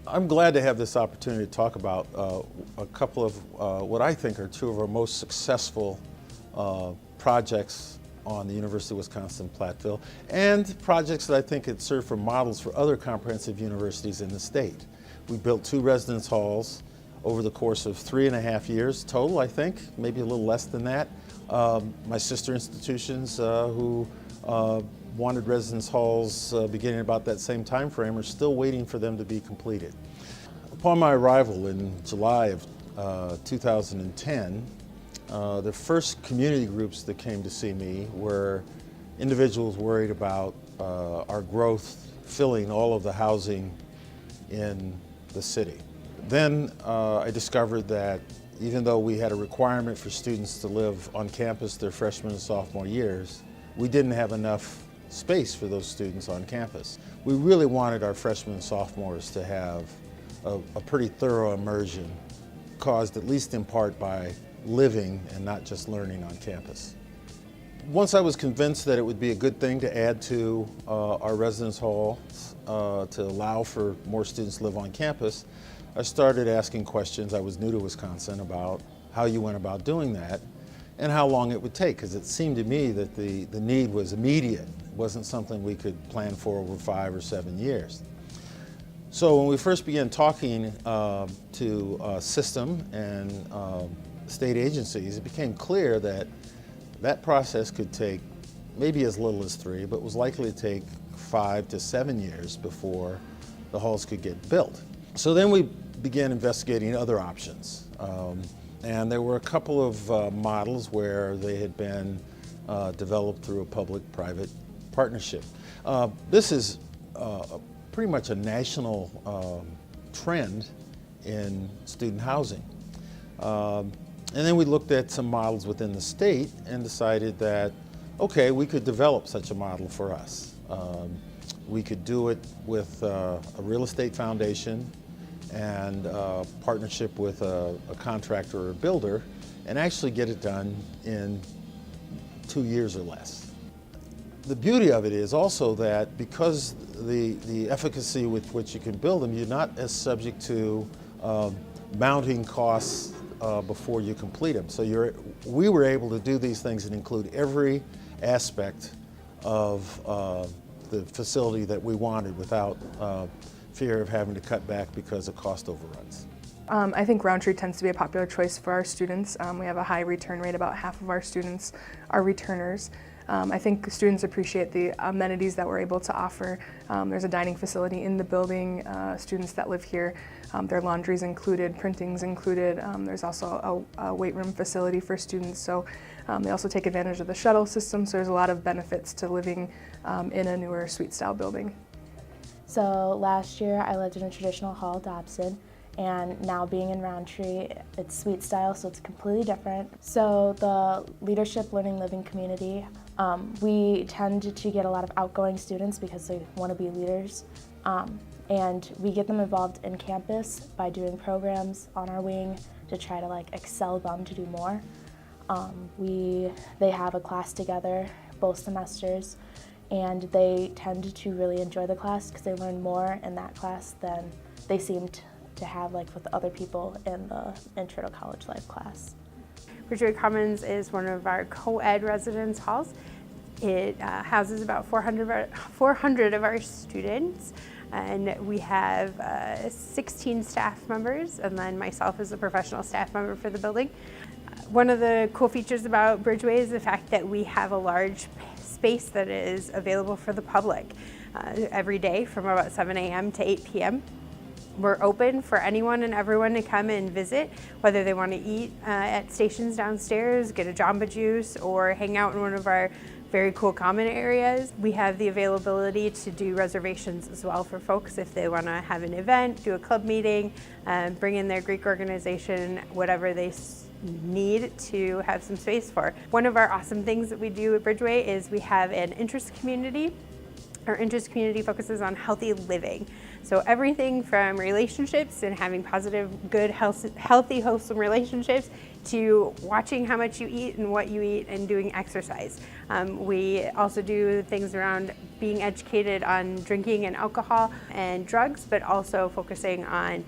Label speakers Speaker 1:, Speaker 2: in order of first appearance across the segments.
Speaker 1: I'm glad to have this opportunity to talk about a couple of what I think are two of our most successful projects on the University of Wisconsin-Platteville, and projects that I think could serve for models for other comprehensive universities in the state. We built 2 residence halls over the course of 3.5 years total, I think, maybe a little less than that. My sister institutions who wanted residence halls beginning about that same time frame are still waiting for them to be completed. Upon my arrival in July of 2010, the first community groups that came to see me were individuals worried about our growth filling all of the housing in the city. Then I discovered that even though we had a requirement for students to live on campus their freshman and sophomore years, we didn't have enough space for those students on campus. We really wanted our freshmen and sophomores to have a pretty thorough immersion, caused at least in part by living and not just learning on campus. Once I was convinced that it would be a good thing to add to our residence halls to allow for more students to live on campus, I started asking questions. I was new to Wisconsin about how you went about doing that and how long it would take, because it seemed to me that the need was immediate. It wasn't something we could plan for over 5 or 7 years. So when we first began talking to system and state agencies, it became clear that that process could take maybe as little as 3, but was likely to take 5 to 7 years before the halls could get built. So then we began investigating other options. And there were a couple of models where they had been developed through a public-private partnership. This is pretty much a national trend in student housing. And then we looked at some models within the state and decided that, okay, we could develop such a model for us. We could do it with a real estate foundation and partnership with a contractor or a builder, and actually get it done in 2 years or less. The beauty of it is also that because the efficacy with which you can build them, you're not as subject to mounting costs before you complete them. So we were able to do these things and include every aspect of the facility that we wanted without fear of having to cut back because of cost overruns.
Speaker 2: I think Rountree tends to be a popular choice for our students. We have a high return rate. About half of our students are returners. I think students appreciate the amenities that we're able to offer. There's a dining facility in the building. Students that live here, their laundry's included, printing's included. There's also a weight room facility for students. So they also take advantage of the shuttle system. So there's a lot of benefits to living in a newer suite style building.
Speaker 3: So last year I lived in a traditional Hall Dobson, and now being in Rountree, it's suite style, so it's completely different. So the leadership learning living community, we tend to get a lot of outgoing students because they want to be leaders, and we get them involved in campus by doing programs on our wing to try to excel them to do more. They have a class together both semesters, and they tend to really enjoy the class because they learn more in that class than they seem to have with other people in the Intro to College Life class.
Speaker 4: Bridgeway Commons is one of our co-ed residence halls. It houses about 400 of our students, and we have 16 staff members, and then myself as a professional staff member for the building. One of the cool features about Bridgeway is the fact that we have a large space that is available for the public every day from about 7 a.m. to 8 p.m. We're open for anyone and everyone to come and visit, whether they want to eat at stations downstairs, get a Jamba Juice, or hang out in one of our very cool common areas. We have the availability to do reservations as well for folks if they want to have an event, do a club meeting, bring in their Greek organization, whatever they need to have some space for. One of our awesome things that we do at Bridgeway is we have an interest community. Our interest community focuses on healthy living. So everything from relationships and having positive, good, healthy, wholesome relationships to watching how much you eat and what you eat and doing exercise. We also do things around being educated on drinking and alcohol and drugs, but also focusing on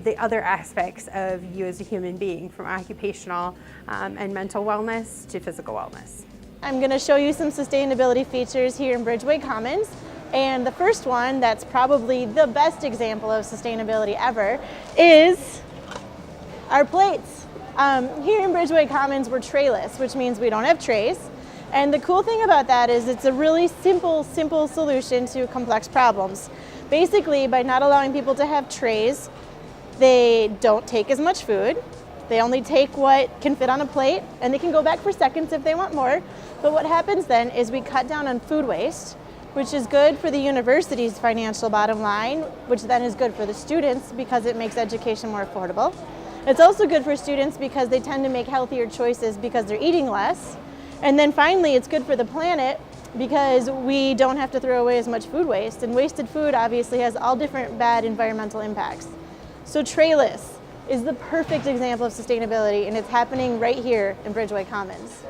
Speaker 4: the other aspects of you as a human being, from occupational and mental wellness to physical wellness.
Speaker 5: I'm going to show you some sustainability features here in Bridgeway Commons. And the first one, that's probably the best example of sustainability ever, is our plates. Here in Bridgeway Commons, we're trayless, which means we don't have trays. And the cool thing about that is it's a really simple solution to complex problems. Basically, by not allowing people to have trays, they don't take as much food. They only take what can fit on a plate, and they can go back for seconds if they want more. But what happens then is we cut down on food waste, which is good for the university's financial bottom line, which then is good for the students because it makes education more affordable. It's also good for students because they tend to make healthier choices because they're eating less. And then finally, it's good for the planet because we don't have to throw away as much food waste. And wasted food obviously has all different bad environmental impacts. So trayless is the perfect example of sustainability, and it's happening right here in Bridgeway Commons.